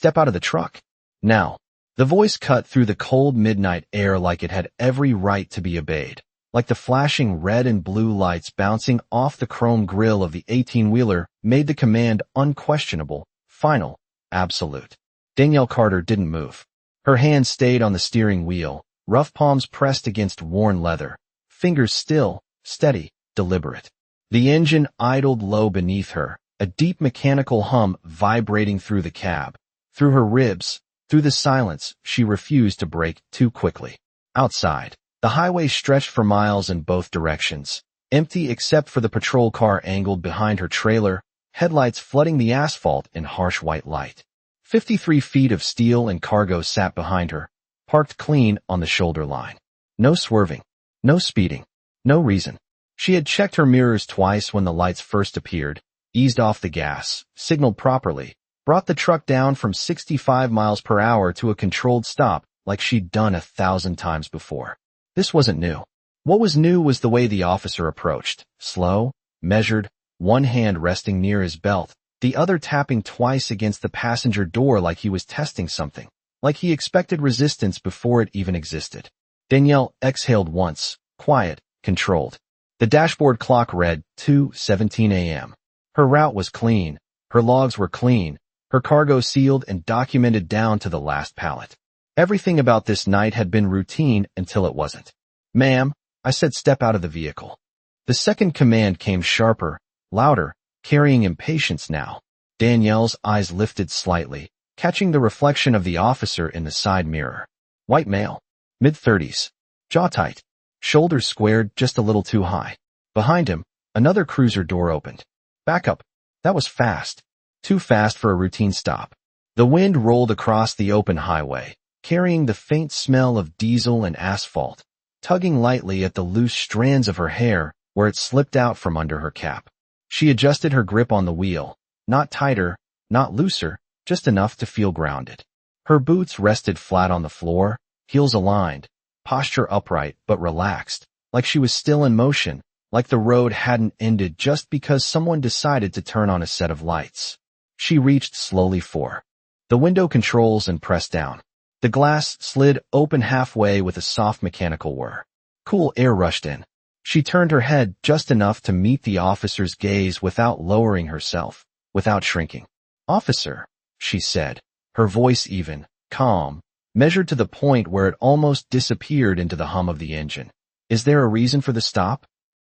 Step out of the truck. Now. The voice cut through the cold midnight air like it had every right to be obeyed, like the flashing red and blue lights bouncing off the chrome grille of the 18-wheeler made the command unquestionable, final, absolute. Danielle Carter didn't move. Her hands stayed on the steering wheel, rough palms pressed against worn leather, fingers still, steady, deliberate. The engine idled low beneath her, a deep mechanical hum vibrating through the cab, through her ribs, through the silence. She refused to brake too quickly. Outside, the highway stretched for miles in both directions, empty except for the patrol car angled behind her trailer, headlights flooding the asphalt in harsh white light. 53 feet of steel and cargo sat behind her, parked clean on the shoulder line. No swerving, no speeding, no reason. She had checked her mirrors twice when the lights first appeared, eased off the gas, signaled properly, brought the truck down from 65 miles per hour to a controlled stop like she'd done 1,000 times before. This wasn't new. What was new was the way the officer approached, slow, measured, one hand resting near his belt, the other tapping twice against the passenger door like he was testing something, like he expected resistance before it even existed. Danielle exhaled once, quiet, controlled. The dashboard clock read 2:17 a.m. Her route was clean, her logs were clean, her cargo sealed and documented down to the last pallet. Everything about this night had been routine until it wasn't. "Ma'am," I said, "step out of the vehicle." The second command came sharper, louder, carrying impatience now. Danielle's eyes lifted slightly, catching the reflection of the officer in the side mirror. White male, mid-30s, jaw tight, shoulders squared just a little too high. Behind him, another cruiser door opened. Back up. That was fast. Too fast for a routine stop. The wind rolled across the open highway, carrying the faint smell of diesel and asphalt, tugging lightly at the loose strands of her hair where it slipped out from under her cap. She adjusted her grip on the wheel, not tighter, not looser, just enough to feel grounded. Her boots rested flat on the floor, heels aligned, posture upright but relaxed, like she was still in motion, like the road hadn't ended just because someone decided to turn on a set of lights. She reached slowly for the window controls and pressed down. The glass slid open halfway with a soft mechanical whir. Cool air rushed in. She turned her head just enough to meet the officer's gaze without lowering herself, without shrinking. "Officer," she said, her voice even, calm, measured to the point where it almost disappeared into the hum of the engine. "Is there a reason for the stop?"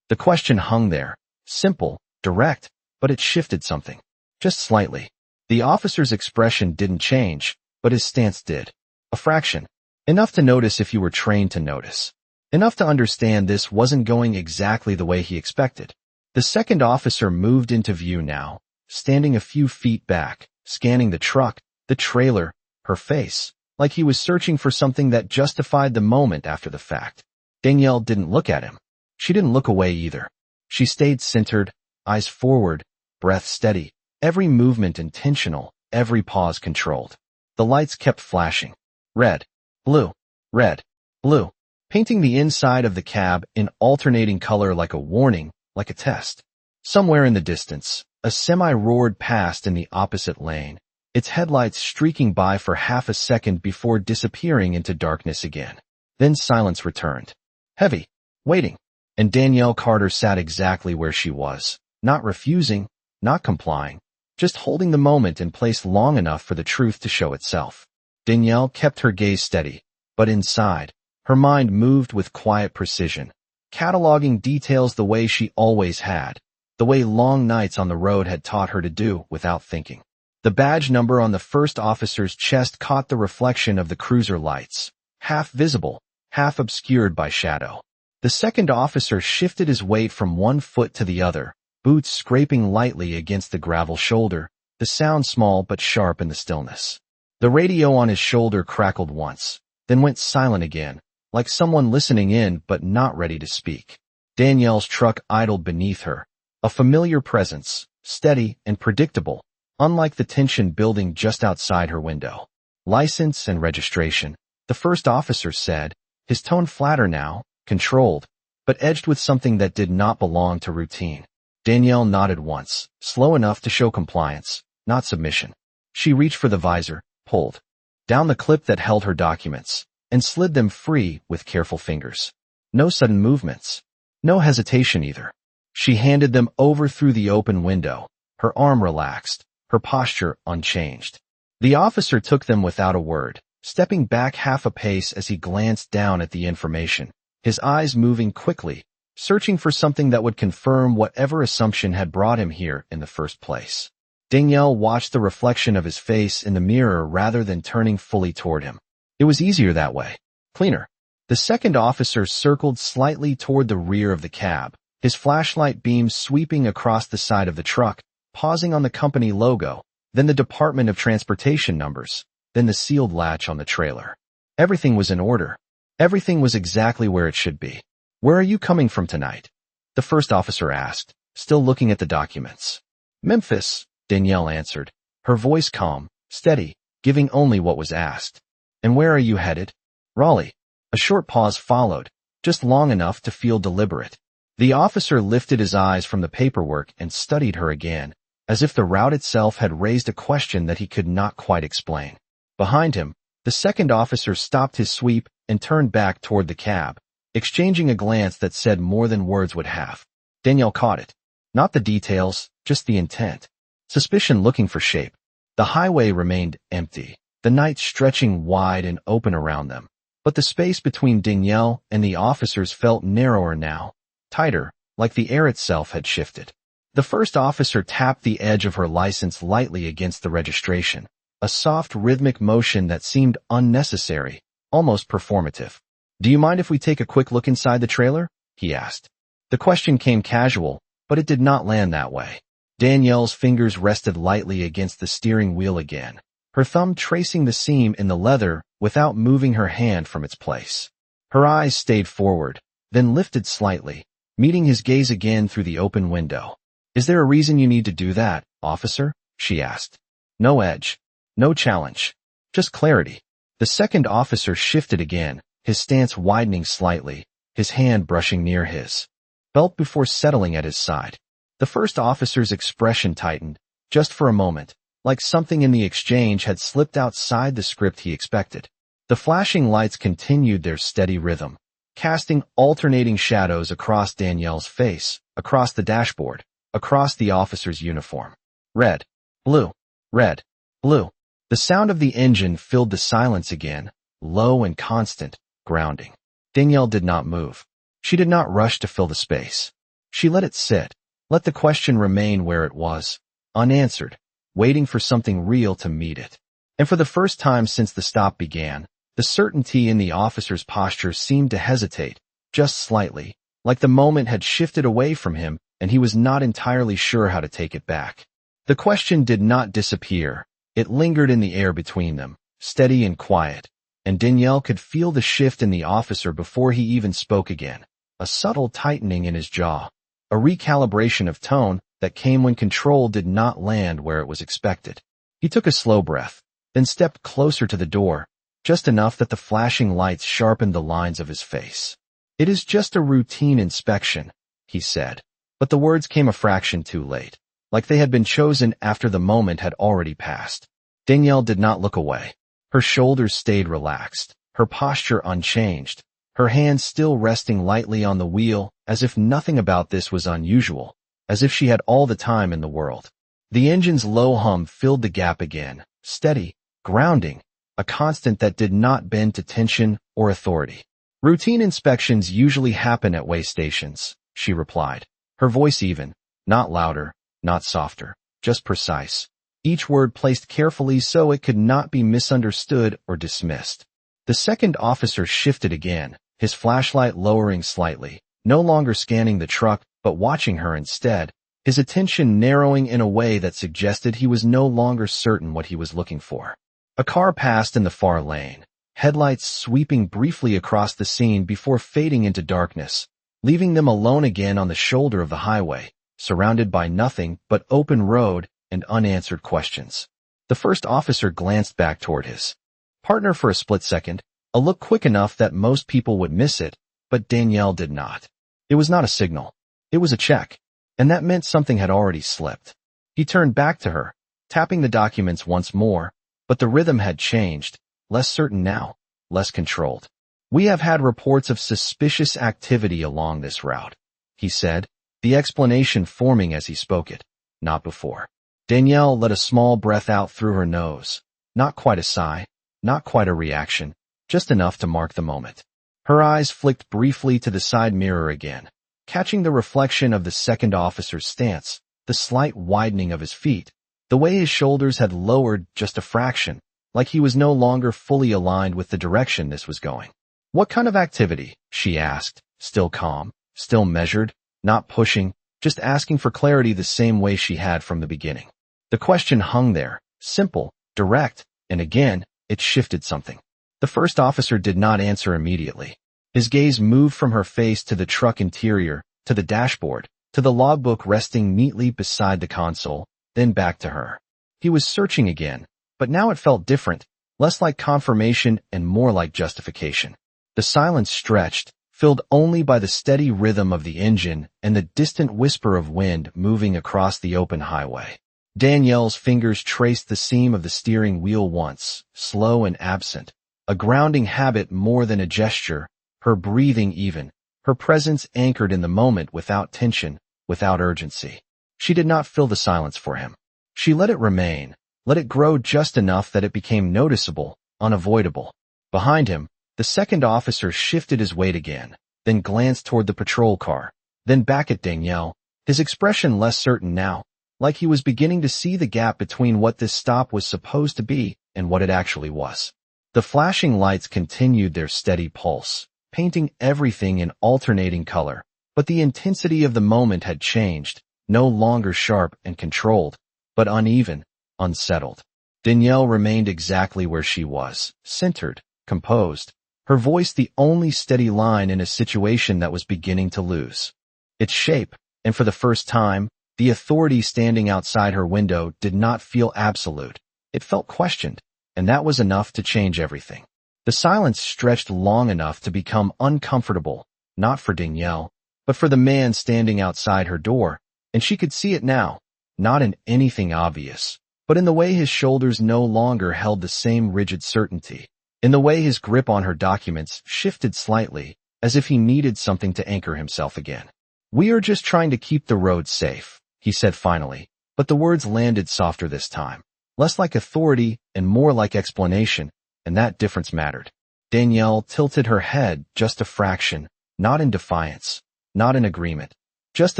The question hung there, simple, direct, but it shifted something. Just slightly. The officer's expression didn't change, but his stance did. A fraction. Enough to notice if you were trained to notice. Enough to understand this wasn't going exactly the way he expected. The second officer moved into view now, standing a few feet back, scanning the truck, the trailer, her face, like he was searching for something that justified the moment after the fact. Danielle didn't look at him. She didn't look away either. She stayed centered, eyes forward, breath steady, every movement intentional, every pause controlled. The lights kept flashing. Red, blue, red, blue, painting the inside of the cab in alternating color like a warning, like a test. Somewhere in the distance, a semi roared past in the opposite lane, its headlights streaking by for half a second before disappearing into darkness again. Then silence returned. Heavy, waiting. And Danielle Carter sat exactly where she was, not refusing, not complying, just holding the moment in place long enough for the truth to show itself. Danielle kept her gaze steady, but inside, her mind moved with quiet precision, cataloging details the way she always had, the way long nights on the road had taught her to do without thinking. The badge number on the first officer's chest caught the reflection of the cruiser lights, half visible, half obscured by shadow. The second officer shifted his weight from one foot to the other, boots scraping lightly against the gravel shoulder, the sound small but sharp in the stillness. The radio on his shoulder crackled once, then went silent again, like someone listening in but not ready to speak. Danielle's truck idled beneath her, a familiar presence, steady and predictable, unlike the tension building just outside her window. "License and registration," the first officer said, his tone flatter now, controlled, but edged with something that did not belong to routine. Danielle nodded once, slow enough to show compliance, not submission. She reached for the visor, pulled down the clip that held her documents, and slid them free with careful fingers. No sudden movements. No hesitation either. She handed them over through the open window, her arm relaxed, her posture unchanged. The officer took them without a word, stepping back half a pace as he glanced down at the information, his eyes moving quickly, searching for something that would confirm whatever assumption had brought him here in the first place. Danielle watched the reflection of his face in the mirror rather than turning fully toward him. It was easier that way. Cleaner. The second officer circled slightly toward the rear of the cab, his flashlight beam sweeping across the side of the truck, pausing on the company logo, then the Department of Transportation numbers, then the sealed latch on the trailer. Everything was in order. Everything was exactly where it should be. "Where are you coming from tonight?" the first officer asked, still looking at the documents. "Memphis," Danielle answered, her voice calm, steady, giving only what was asked. "And where are you headed?" "Raleigh." A short pause followed, just long enough to feel deliberate. The officer lifted his eyes from the paperwork and studied her again, as if the route itself had raised a question that he could not quite explain. Behind him, the second officer stopped his sweep and turned back toward the cab, exchanging a glance that said more than words would have. Danielle caught it. Not the details, just the intent. Suspicion looking for shape. The highway remained empty, the night stretching wide and open around them. But the space between Danielle and the officers felt narrower now, tighter, like the air itself had shifted. The first officer tapped the edge of her license lightly against the registration, a soft rhythmic motion that seemed unnecessary, almost performative. "Do you mind if we take a quick look inside the trailer?" he asked. The question came casual, but it did not land that way. Danielle's fingers rested lightly against the steering wheel again, her thumb tracing the seam in the leather without moving her hand from its place. Her eyes stayed forward, then lifted slightly, meeting his gaze again through the open window. "Is there a reason you need to do that, officer?" she asked. No edge, no challenge, just clarity. The second officer shifted again, his stance widening slightly, his hand brushing near his belt before settling at his side. The first officer's expression tightened, just for a moment, like something in the exchange had slipped outside the script he expected. The flashing lights continued their steady rhythm, casting alternating shadows across Danielle's face, across the dashboard, across the officer's uniform. Red, blue, red, blue. The sound of the engine filled the silence again, low and constant, grounding. Danielle did not move. She did not rush to fill the space. She let it sit, let the question remain where it was, unanswered, waiting for something real to meet it. And for the first time since the stop began, the certainty in the officer's posture seemed to hesitate, just slightly, like the moment had shifted away from him and he was not entirely sure how to take it back. The question did not disappear. It lingered in the air between them, steady and quiet, and Danielle could feel the shift in the officer before he even spoke again, a subtle tightening in his jaw, a recalibration of tone that came when control did not land where it was expected. He took a slow breath, then stepped closer to the door, just enough that the flashing lights sharpened the lines of his face. "It is just a routine inspection," he said, but the words came a fraction too late, like they had been chosen after the moment had already passed. Danielle did not look away. Her shoulders stayed relaxed, her posture unchanged, her hands still resting lightly on the wheel, as if nothing about this was unusual, as if she had all the time in the world. The engine's low hum filled the gap again, steady, grounding, a constant that did not bend to tension or authority. "Routine inspections usually happen at way stations," she replied, her voice even, not louder, not softer, just precise, each word placed carefully so it could not be misunderstood or dismissed. The second officer shifted again, his flashlight lowering slightly, no longer scanning the truck, but watching her instead, his attention narrowing in a way that suggested he was no longer certain what he was looking for. A car passed in the far lane, headlights sweeping briefly across the scene before fading into darkness, leaving them alone again on the shoulder of the highway, surrounded by nothing but open road and unanswered questions. The first officer glanced back toward his partner for a split second, a look quick enough that most people would miss it, but Danielle did not. It was not a signal. It was a check, and that meant something had already slipped. He turned back to her, tapping the documents once more, But the rhythm had changed, less certain now, less controlled. "We have had reports of suspicious activity along this route," he said, the explanation forming as he spoke it, not before. Danielle let a small breath out through her nose. Not quite a sigh, not quite a reaction, just enough to mark the moment. Her eyes flicked briefly to the side mirror again, catching the reflection of the second officer's stance, the slight widening of his feet, the way his shoulders had lowered just a fraction, like he was no longer fully aligned with the direction this was going. "What kind of activity?" she asked, still calm, still measured, not pushing, just asking for clarity the same way she had from the beginning. The question hung there, simple, direct, and again, it shifted something. The first officer did not answer immediately. His gaze moved from her face to the truck interior, to the dashboard, to the logbook resting neatly beside the console, then back to her. He was searching again, but now it felt different, less like confirmation and more like justification. The silence stretched, filled only by the steady rhythm of the engine and the distant whisper of wind moving across the open highway. Danielle's fingers traced the seam of the steering wheel once, slow and absent, a grounding habit more than a gesture, her breathing even, her presence anchored in the moment without tension, without urgency. She did not fill the silence for him. She let it remain, let it grow just enough that it became noticeable, unavoidable. Behind him, the second officer shifted his weight again, then glanced toward the patrol car, then back at Danielle, his expression less certain now, like he was beginning to see the gap between what this stop was supposed to be and what it actually was. The flashing lights continued their steady pulse, painting everything in alternating color, but the intensity of the moment had changed, no longer sharp and controlled, but uneven, unsettled. Danielle remained exactly where she was, centered, composed, her voice the only steady line in a situation that was beginning to lose its shape, and for the first time, the authority standing outside her window did not feel absolute. It felt questioned, and that was enough to change everything. The silence stretched long enough to become uncomfortable, not for Danielle, but for the man standing outside her door, and she could see it now, not in anything obvious, but in the way his shoulders no longer held the same rigid certainty, in the way his grip on her documents shifted slightly, as if he needed something to anchor himself again. "We are just trying to keep the road safe," he said finally, but the words landed softer this time, less like authority and more like explanation, and that difference mattered. Danielle tilted her head just a fraction, not in defiance, not in agreement, just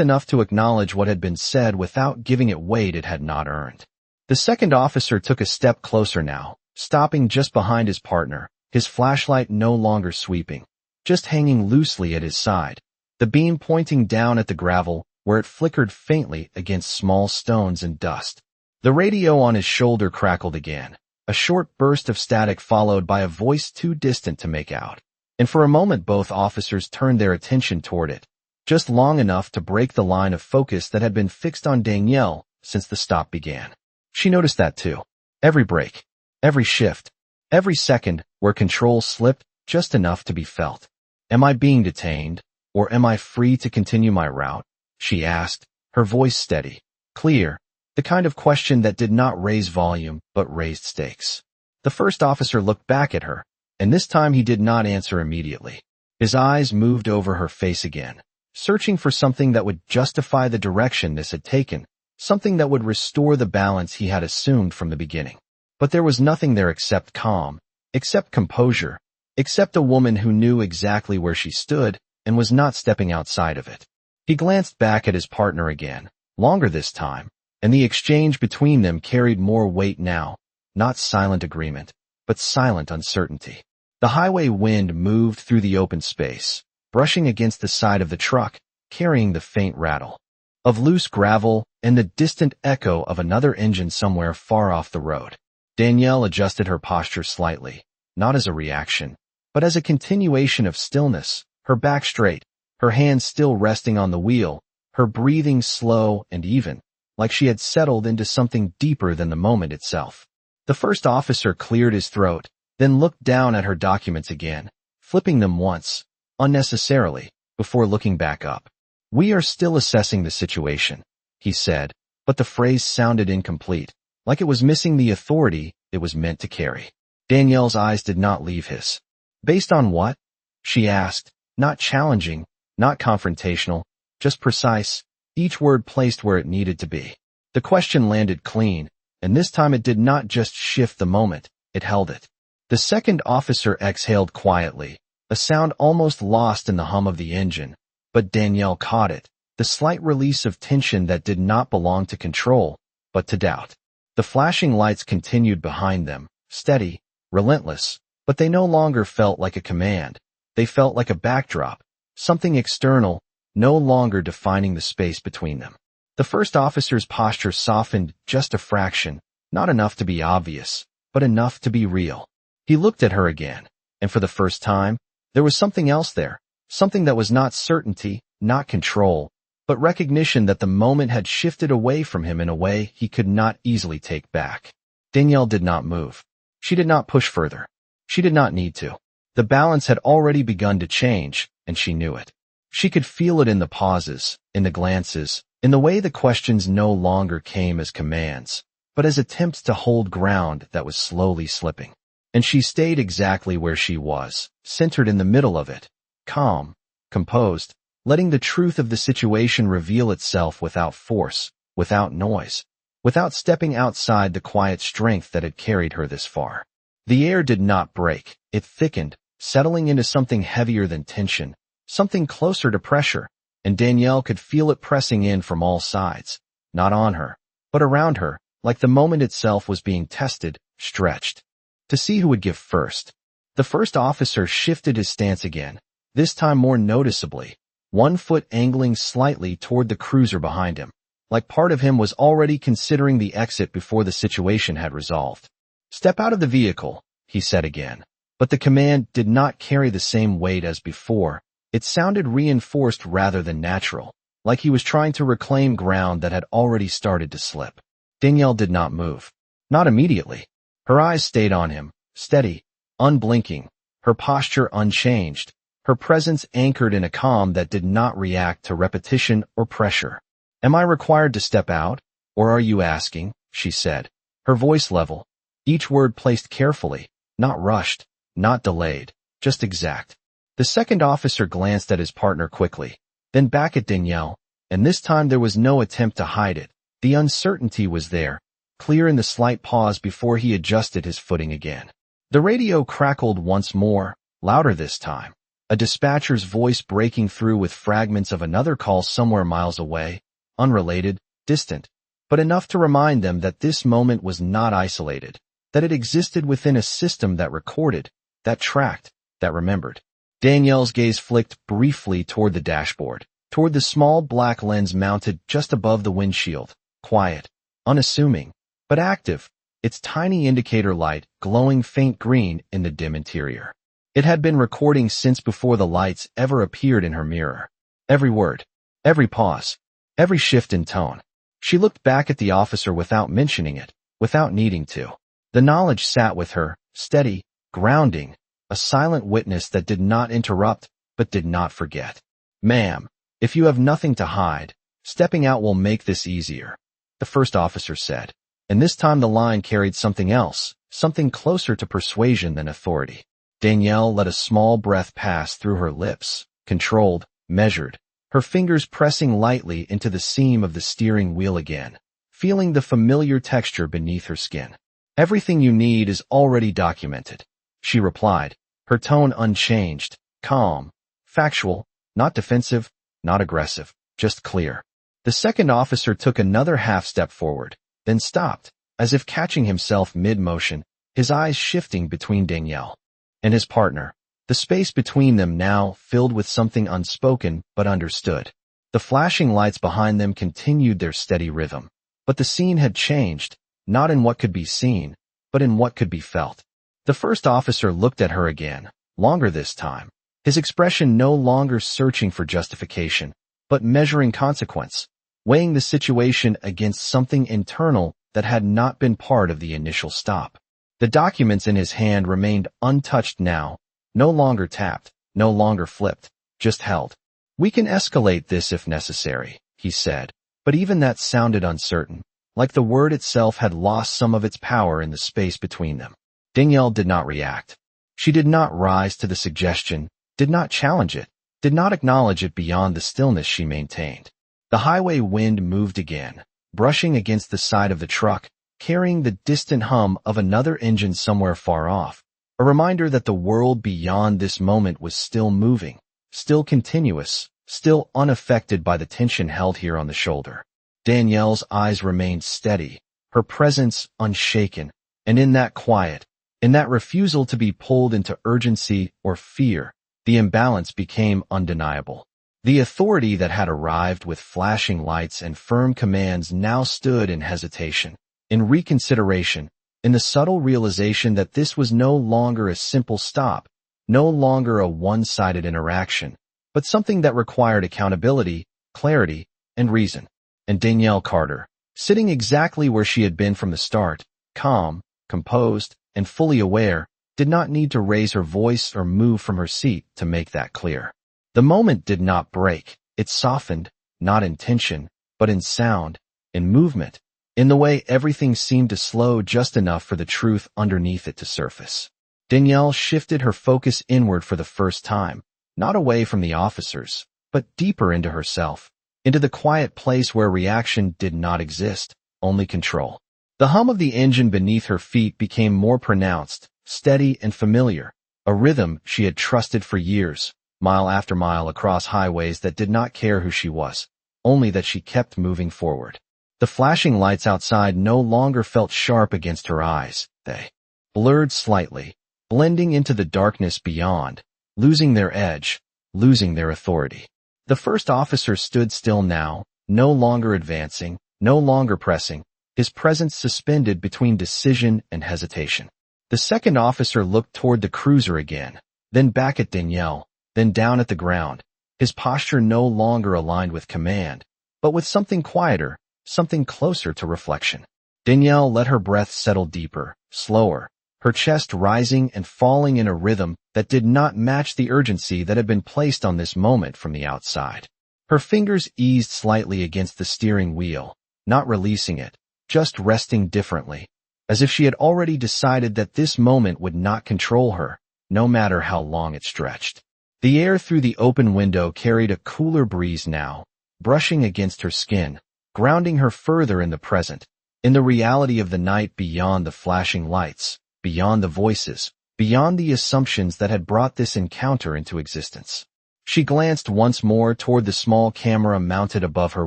enough to acknowledge what had been said without giving it weight it had not earned. The second officer took a step closer now, stopping just behind his partner, his flashlight no longer sweeping, just hanging loosely at his side, the beam pointing down at the gravel where it flickered faintly against small stones and dust. The radio on his shoulder crackled again, a short burst of static followed by a voice too distant to make out, and for a moment both officers turned their attention toward it, just long enough to break the line of focus that had been fixed on Danielle since the stop began. She noticed that too. Every break, every shift, every second where control slipped just enough to be felt. "Am I being detained, or am I free to continue my route?" she asked, her voice steady, clear, the kind of question that did not raise volume but raised stakes. The first officer looked back at her, and this time he did not answer immediately. His eyes moved over her face again, searching for something that would justify the direction this had taken, something that would restore the balance he had assumed from the beginning. But there was nothing there except calm, except composure, except a woman who knew exactly where she stood and was not stepping outside of it. He glanced back at his partner again, longer this time, and the exchange between them carried more weight now, not silent agreement, but silent uncertainty. The highway wind moved through the open space, brushing against the side of the truck, carrying the faint rattle of loose gravel and the distant echo of another engine somewhere far off the road. Danielle adjusted her posture slightly, not as a reaction, but as a continuation of stillness, her back straight, her hands still resting on the wheel, her breathing slow and even, like she had settled into something deeper than the moment itself. The first officer cleared his throat, then looked down at her documents again, flipping them once, unnecessarily, before looking back up. "We are still assessing the situation," he said, but the phrase sounded incomplete, like it was missing the authority it was meant to carry. Danielle's eyes did not leave his. Based on what? She asked, not challenging, not confrontational, just precise, each word placed where it needed to be. The question landed clean, and this time it did not just shift the moment, it held it. The second officer exhaled quietly, a sound almost lost in the hum of the engine, but Danielle caught it, the slight release of tension that did not belong to control, but to doubt. The flashing lights continued behind them, steady, relentless, but they no longer felt like a command. They felt like a backdrop, something external, no longer defining the space between them. The first officer's posture softened just a fraction, not enough to be obvious, but enough to be real. He looked at her again, and for the first time, there was something else there, something that was not certainty, not control, but recognition that the moment had shifted away from him in a way he could not easily take back. Danielle did not move. She did not push further. She did not need to. The balance had already begun to change, and she knew it. She could feel it in the pauses, in the glances, in the way the questions no longer came as commands, but as attempts to hold ground that was slowly slipping. And she stayed exactly where she was, centered in the middle of it, calm, composed, letting the truth of the situation reveal itself without force, without noise, without stepping outside the quiet strength that had carried her this far. The air did not break, it thickened, settling into something heavier than tension, something closer to pressure, and Danielle could feel it pressing in from all sides, not on her, but around her, like the moment itself was being tested, stretched. To see who would give first. The first officer shifted his stance again, this time more noticeably, one foot angling slightly toward the cruiser behind him, like part of him was already considering the exit before the situation had resolved. "Step out of the vehicle," he said again, but the command did not carry the same weight as before. It sounded reinforced rather than natural, like he was trying to reclaim ground that had already started to slip. Danielle did not move. Not immediately. Her eyes stayed on him, steady, unblinking, her posture unchanged, her presence anchored in a calm that did not react to repetition or pressure. "Am I required to step out, or are you asking?" she said, her voice level, each word placed carefully, not rushed, not delayed, just exact. The second officer glanced at his partner quickly, then back at Danielle, and this time there was no attempt to hide it. The uncertainty was there, clear in the slight pause before he adjusted his footing again. The radio crackled once more, louder this time, a dispatcher's voice breaking through with fragments of another call somewhere miles away, unrelated, distant, but enough to remind them that this moment was not isolated, that it existed within a system that recorded, that tracked, that remembered. Danielle's gaze flicked briefly toward the dashboard, toward the small black lens mounted just above the windshield, quiet, unassuming, but active, its tiny indicator light glowing faint green in the dim interior. It had been recording since before the lights ever appeared in her mirror. Every word, every pause, every shift in tone. She looked back at the officer without mentioning it, without needing to. The knowledge sat with her, steady, grounding, a silent witness that did not interrupt, but did not forget. "Ma'am, if you have nothing to hide, stepping out will make this easier," the first officer said. And this time the line carried something else, something closer to persuasion than authority. Danielle let a small breath pass through her lips, controlled, measured, her fingers pressing lightly into the seam of the steering wheel again, feeling the familiar texture beneath her skin. "Everything you need is already documented," she replied, her tone unchanged, calm, factual, not defensive, not aggressive, just clear. The second officer took another half step forward, then stopped, as if catching himself mid-motion, his eyes shifting between Danielle and his partner, the space between them now filled with something unspoken but understood. The flashing lights behind them continued their steady rhythm, but the scene had changed, not in what could be seen, but in what could be felt. The first officer looked at her again, longer this time, his expression no longer searching for justification, but measuring consequence, weighing the situation against something internal that had not been part of the initial stop. The documents in his hand remained untouched now, no longer tapped, no longer flipped, just held. "We can escalate this if necessary," he said, but even that sounded uncertain, like the word itself had lost some of its power in the space between them. Danielle did not react. She did not rise to the suggestion, did not challenge it, did not acknowledge it beyond the stillness she maintained. The highway wind moved again, brushing against the side of the truck, carrying the distant hum of another engine somewhere far off, a reminder that the world beyond this moment was still moving, still continuous, still unaffected by the tension held here on the shoulder. Danielle's eyes remained steady, her presence unshaken, and in that quiet, in that refusal to be pulled into urgency or fear, the imbalance became undeniable. The authority that had arrived with flashing lights and firm commands now stood in hesitation, in reconsideration, in the subtle realization that this was no longer a simple stop, no longer a one-sided interaction, but something that required accountability, clarity, and reason. And Danielle Carter, sitting exactly where she had been from the start, calm, composed, and fully aware, did not need to raise her voice or move from her seat to make that clear. The moment did not break, it softened, not in tension, but in sound, in movement, in the way everything seemed to slow just enough for the truth underneath it to surface. Danielle shifted her focus inward for the first time, not away from the officers, but deeper into herself, into the quiet place where reaction did not exist, only control. The hum of the engine beneath her feet became more pronounced, steady and familiar, a rhythm she had trusted for years, mile after mile across highways that did not care who she was, only that she kept moving forward. The flashing lights outside no longer felt sharp against her eyes. They blurred slightly, blending into the darkness beyond, losing their edge, losing their authority. The first officer stood still now, no longer advancing, no longer pressing, his presence suspended between decision and hesitation. The second officer looked toward the cruiser again, then back at Danielle, then down at the ground, his posture no longer aligned with command, but with something quieter, something closer to reflection. Danielle let her breath settle deeper, slower, her chest rising and falling in a rhythm that did not match the urgency that had been placed on this moment from the outside. Her fingers eased slightly against the steering wheel, not releasing it, just resting differently, as if she had already decided that this moment would not control her, no matter how long it stretched. The air through the open window carried a cooler breeze now, brushing against her skin, grounding her further in the present, in the reality of the night beyond the flashing lights, beyond the voices, beyond the assumptions that had brought this encounter into existence. She glanced once more toward the small camera mounted above her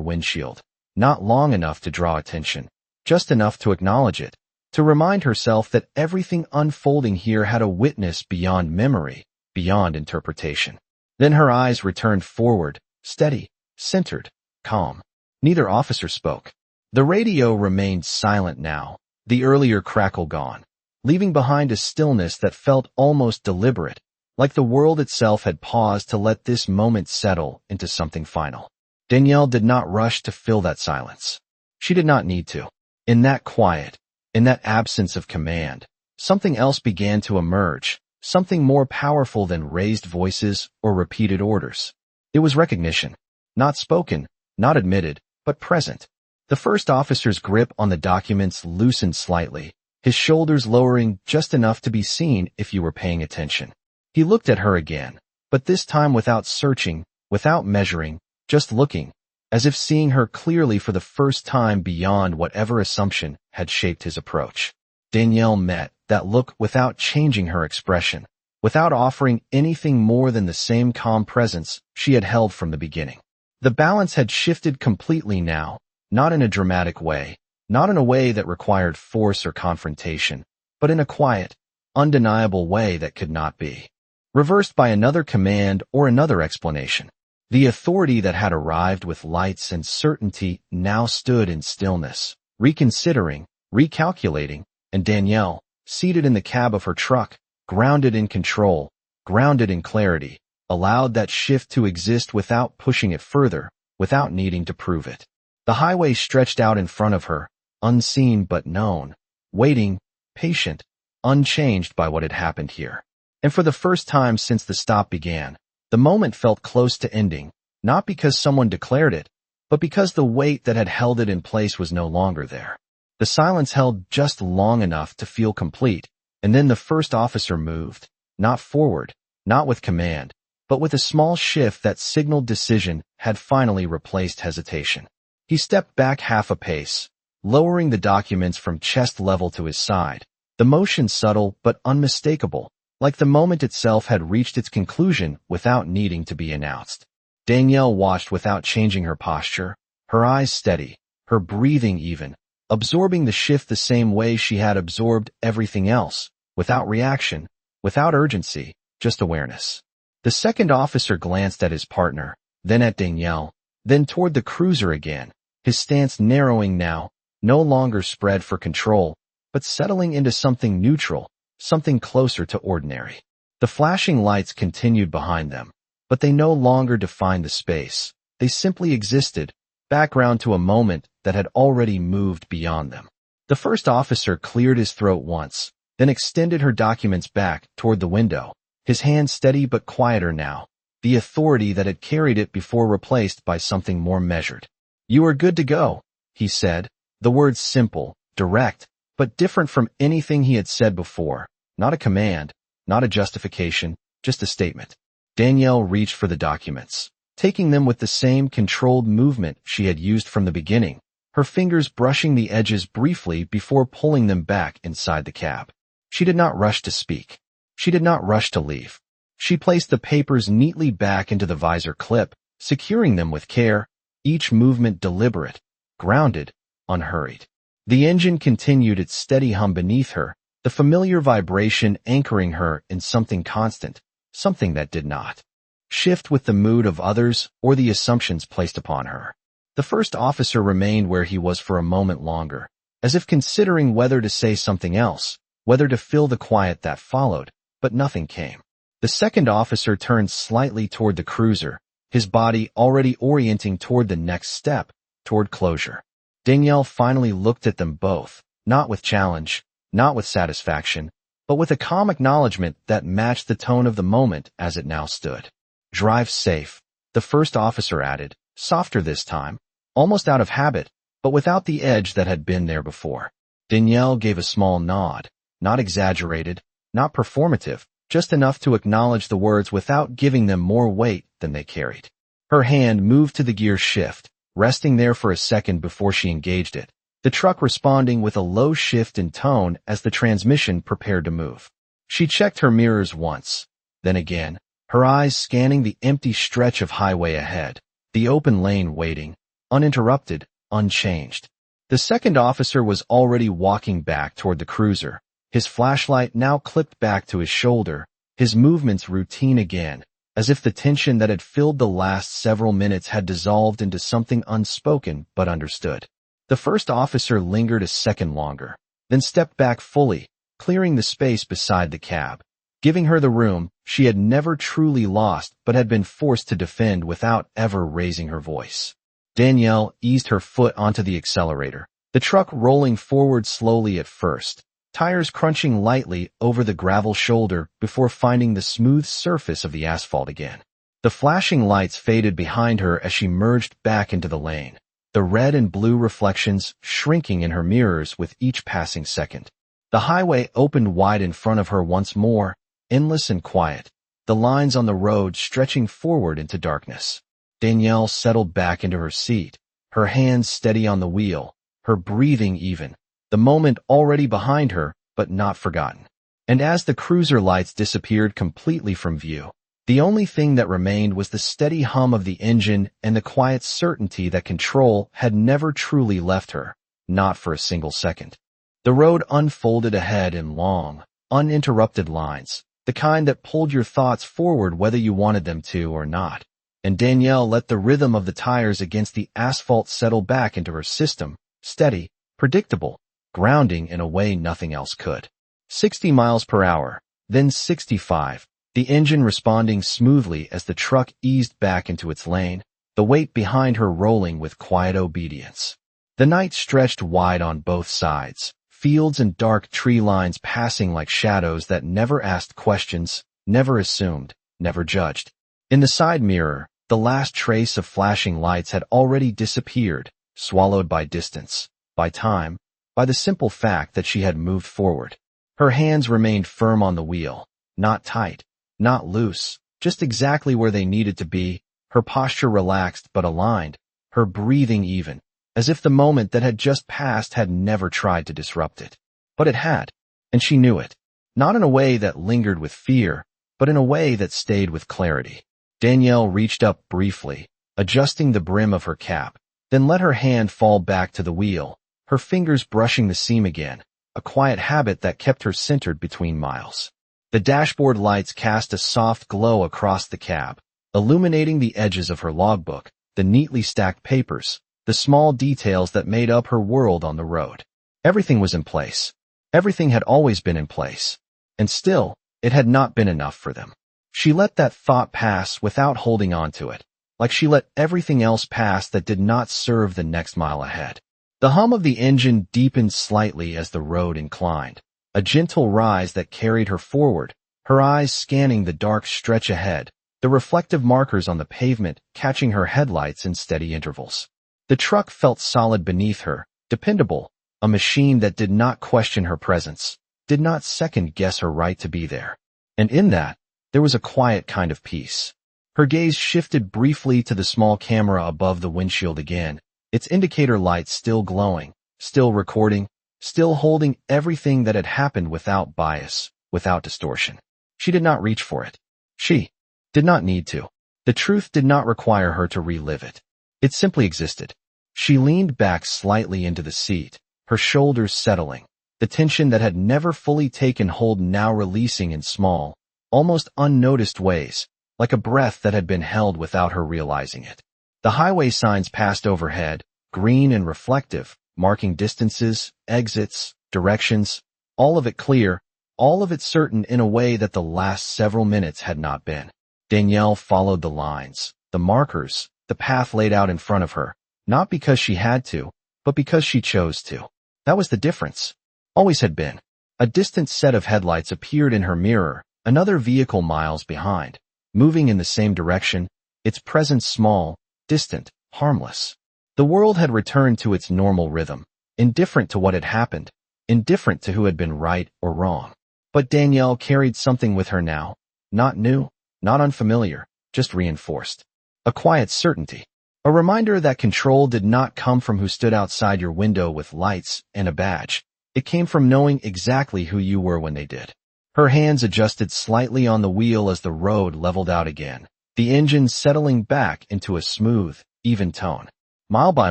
windshield, not long enough to draw attention, just enough to acknowledge it, to remind herself that everything unfolding here had a witness beyond memory, beyond interpretation. Then her eyes returned forward, steady, centered, calm. Neither officer spoke. The radio remained silent now, the earlier crackle gone, leaving behind a stillness that felt almost deliberate, like the world itself had paused to let this moment settle into something final. Danielle did not rush to fill that silence. She did not need to. In that quiet, in that absence of command, something else began to emerge, something more powerful than raised voices or repeated orders. It was recognition, not spoken, not admitted, but present. The first officer's grip on the documents loosened slightly, his shoulders lowering just enough to be seen if you were paying attention. He looked at her again, but this time without searching, without measuring, just looking, as if seeing her clearly for the first time beyond whatever assumption had shaped his approach. Danielle met that look without changing her expression, without offering anything more than the same calm presence she had held from the beginning. The balance had shifted completely now, not in a dramatic way, not in a way that required force or confrontation, but in a quiet, undeniable way that could not be reversed by another command or another explanation. The authority that had arrived with lights and certainty now stood in stillness, reconsidering, recalculating, and Danielle, seated in the cab of her truck, grounded in control, grounded in clarity, allowed that shift to exist without pushing it further, without needing to prove it. The highway stretched out in front of her, unseen but known, waiting, patient, unchanged by what had happened here. And for the first time since the stop began, the moment felt close to ending, not because someone declared it, but because the weight that had held it in place was no longer there. The silence held just long enough to feel complete, and then the first officer moved, not forward, not with command, but with a small shift that signaled decision had finally replaced hesitation. He stepped back half a pace, lowering the documents from chest level to his side, the motion subtle but unmistakable, like the moment itself had reached its conclusion without needing to be announced. Danielle watched without changing her posture, her eyes steady, her breathing even, absorbing the shift the same way she had absorbed everything else, without reaction, without urgency, just awareness. The second officer glanced at his partner, then at Danielle, then toward the cruiser again, his stance narrowing now, no longer spread for control, but settling into something neutral, something closer to ordinary. The flashing lights continued behind them, but they no longer defined the space. They simply existed, background to a moment that had already moved beyond them. The first officer cleared his throat once, then extended her documents back toward the window, his hand steady but quieter now, the authority that had carried it before replaced by something more measured. "You are good to go," he said, the words simple, direct, but different from anything he had said before. Not a command, not a justification, just a statement. Danielle reached for the documents, taking them with the same controlled movement she had used from the beginning, her fingers brushing the edges briefly before pulling them back inside the cab. She did not rush to speak. She did not rush to leave. She placed the papers neatly back into the visor clip, securing them with care, each movement deliberate, grounded, unhurried. The engine continued its steady hum beneath her, the familiar vibration anchoring her in something constant, something that did not shift with the mood of others or the assumptions placed upon her. The first officer remained where he was for a moment longer, as if considering whether to say something else, whether to fill the quiet that followed, but nothing came. The second officer turned slightly toward the cruiser, his body already orienting toward the next step, toward closure. Danielle finally looked at them both, not with challenge, not with satisfaction, but with a calm acknowledgement that matched the tone of the moment as it now stood. "Drive safe," the first officer added, softer this time, almost out of habit, but without the edge that had been there before. Danielle gave a small nod, not exaggerated, not performative, just enough to acknowledge the words without giving them more weight than they carried. Her hand moved to the gear shift, resting there for a second before she engaged it, the truck responding with a low shift in tone as the transmission prepared to move. She checked her mirrors once, then again, her eyes scanning the empty stretch of highway ahead, the open lane waiting, uninterrupted, unchanged. The second officer was already walking back toward the cruiser, his flashlight now clipped back to his shoulder, his movements routine again, as if the tension that had filled the last several minutes had dissolved into something unspoken but understood. The first officer lingered a second longer, then stepped back fully, clearing the space beside the cab, giving her the room she had never truly lost but had been forced to defend without ever raising her voice. Danielle eased her foot onto the accelerator, the truck rolling forward slowly at first, tires crunching lightly over the gravel shoulder before finding the smooth surface of the asphalt again. The flashing lights faded behind her as she merged back into the lane, the red and blue reflections shrinking in her mirrors with each passing second. The highway opened wide in front of her once more, endless and quiet, the lines on the road stretching forward into darkness. Danielle settled back into her seat, her hands steady on the wheel, her breathing even, the moment already behind her, but not forgotten. And as the cruiser lights disappeared completely from view, the only thing that remained was the steady hum of the engine and the quiet certainty that control had never truly left her, not for a single second. The road unfolded ahead in long, uninterrupted lines, the kind that pulled your thoughts forward whether you wanted them to or not. And Danielle let the rhythm of the tires against the asphalt settle back into her system, steady, predictable, grounding in a way nothing else could. 60 miles per hour, then 65, the engine responding smoothly as the truck eased back into its lane, the weight behind her rolling with quiet obedience. The night stretched wide on both sides, fields and dark tree lines passing like shadows that never asked questions, never assumed, never judged. In the side mirror, the last trace of flashing lights had already disappeared, swallowed by distance, by time, by the simple fact that she had moved forward. Her hands remained firm on the wheel, not tight, not loose, just exactly where they needed to be, her posture relaxed but aligned, her breathing even, as if the moment that had just passed had never tried to disrupt it. But it had, and she knew it, not in a way that lingered with fear, but in a way that stayed with clarity. Danielle reached up briefly, adjusting the brim of her cap, then let her hand fall back to the wheel, her fingers brushing the seam again, a quiet habit that kept her centered between miles. The dashboard lights cast a soft glow across the cab, illuminating the edges of her logbook, the neatly stacked papers, the small details that made up her world on the road. Everything was in place. Everything had always been in place. And still, it had not been enough for them. She let that thought pass without holding on to it, like she let everything else pass that did not serve the next mile ahead. The hum of the engine deepened slightly as the road inclined, a gentle rise that carried her forward, her eyes scanning the dark stretch ahead, the reflective markers on the pavement catching her headlights in steady intervals. The truck felt solid beneath her, dependable, a machine that did not question her presence, did not second-guess her right to be there. And in that, there was a quiet kind of peace. Her gaze shifted briefly to the small camera above the windshield again, its indicator lights still glowing, still recording, still holding everything that had happened without bias, without distortion. She did not reach for it. She did not need to. The truth did not require her to relive it. It simply existed. She leaned back slightly into the seat, her shoulders settling, the tension that had never fully taken hold now releasing in small, almost unnoticed ways, like a breath that had been held without her realizing it. The highway signs passed overhead, green and reflective, marking distances, exits, directions, all of it clear, all of it certain in a way that the last several minutes had not been. Danielle followed the lines, the markers, the path laid out in front of her, not because she had to, but because she chose to. That was the difference. Always had been. A distant set of headlights appeared in her mirror, another vehicle miles behind, moving in the same direction, its presence small, distant, harmless. The world had returned to its normal rhythm, indifferent to what had happened, indifferent to who had been right or wrong. But Danielle carried something with her now, not new, not unfamiliar, just reinforced. A quiet certainty. A reminder that control did not come from who stood outside your window with lights and a badge. It came from knowing exactly who you were when they did. Her hands adjusted slightly on the wheel as the road leveled out again, the engine settling back into a smooth, even tone. Mile by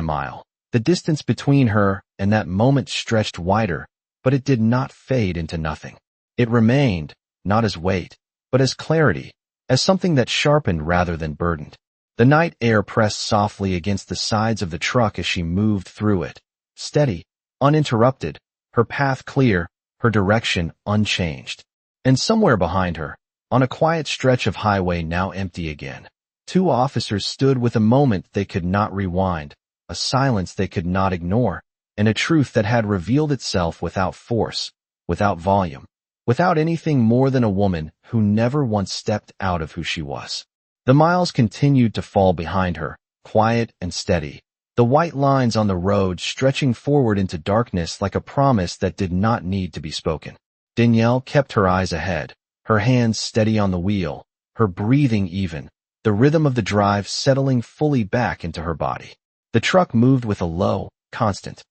mile, the distance between her and that moment stretched wider, but it did not fade into nothing. It remained, not as weight, but as clarity, as something that sharpened rather than burdened. The night air pressed softly against the sides of the truck as she moved through it, steady, uninterrupted, her path clear, her direction unchanged. And somewhere behind her, on a quiet stretch of highway now empty again, two officers stood with a moment they could not rewind, a silence they could not ignore, and a truth that had revealed itself without force, without volume, without anything more than a woman who never once stepped out of who she was. The miles continued to fall behind her, quiet and steady, the white lines on the road stretching forward into darkness like a promise that did not need to be spoken. Danielle kept her eyes ahead, her hands steady on the wheel, her breathing even, the rhythm of the drive settling fully back into her body. The truck moved with a low, constant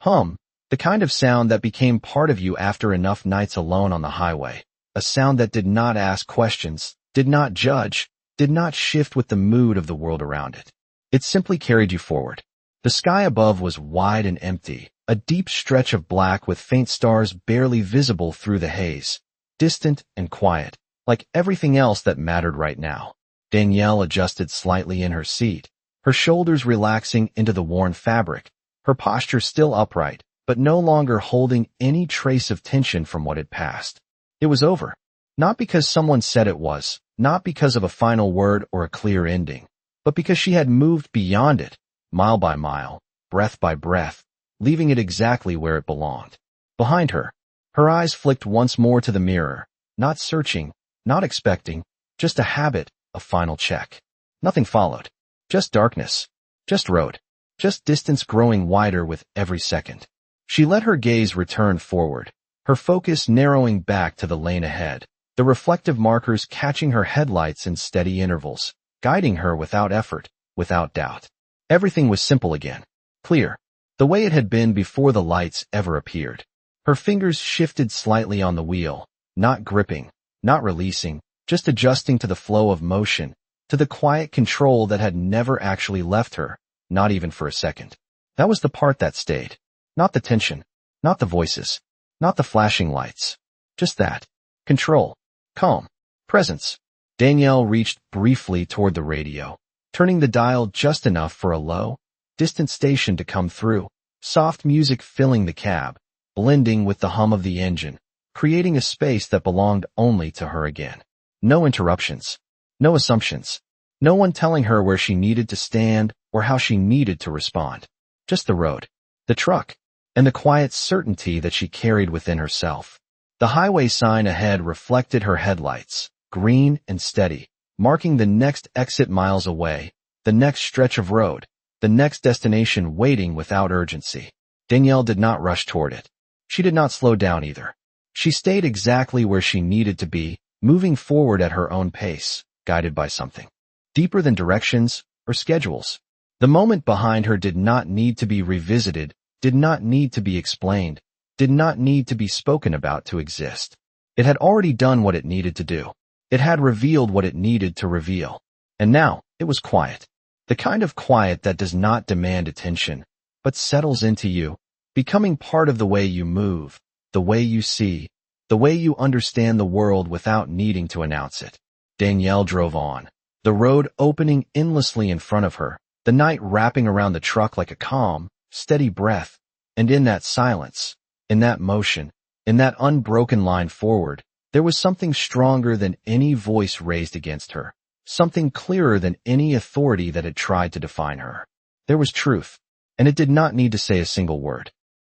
hum, the kind of sound that became part of you after enough nights alone on the highway, a sound that did not ask questions, did not judge, did not shift with the mood of the world around it. It simply carried you forward. The sky above was wide and empty, a deep stretch of black with faint stars barely visible through the haze, distant and quiet, like everything else that mattered right now. Danielle adjusted slightly in her seat, her shoulders relaxing into the worn fabric, her posture still upright, but no longer holding any trace of tension from what had passed. It was over. Not because someone said it was, not because of a final word or a clear ending, but because she had moved beyond it, mile by mile, breath by breath, leaving it exactly where it belonged. Behind her, her eyes flicked once more to the mirror, not searching, not expecting, just a habit, a final check. Nothing followed. Just darkness. Just road. Just distance growing wider with every second. She let her gaze return forward, her focus narrowing back to the lane ahead, the reflective markers catching her headlights in steady intervals, guiding her without effort, without doubt. Everything was simple again, clear, the way it had been before the lights ever appeared. Her fingers shifted slightly on the wheel, not gripping, not releasing, just adjusting to the flow of motion, to the quiet control that had never actually left her, not even for a second. That was the part that stayed. Not the tension, not the voices, not the flashing lights. Just that. Control. Calm. Presence. Danielle reached briefly toward the radio, turning the dial just enough for a low, distant station to come through, soft music filling the cab, blending with the hum of the engine, creating a space that belonged only to her again. No interruptions. No assumptions. No one telling her where she needed to stand or how she needed to respond. Just the road, the truck, and the quiet certainty that she carried within herself. The highway sign ahead reflected her headlights, green and steady, marking the next exit miles away, the next stretch of road, the next destination waiting without urgency. Danielle did not rush toward it. She did not slow down either. She stayed exactly where she needed to be, moving forward at her own pace, guided by something deeper than directions or schedules. The moment behind her did not need to be revisited, did not need to be explained, did not need to be spoken about to exist. It had already done what it needed to do. It had revealed what it needed to reveal. And now, it was quiet. The kind of quiet that does not demand attention, but settles into you, becoming part of the way you move, the way you see, the way you understand the world without needing to announce it. Danielle drove on, the road opening endlessly in front of her, the night wrapping around the truck like a calm, steady breath, and in that silence, in that motion, in that unbroken line forward, there was something stronger than any voice raised against her, something clearer than any authority that had tried to define her. There was truth, and it did not need to say a single word.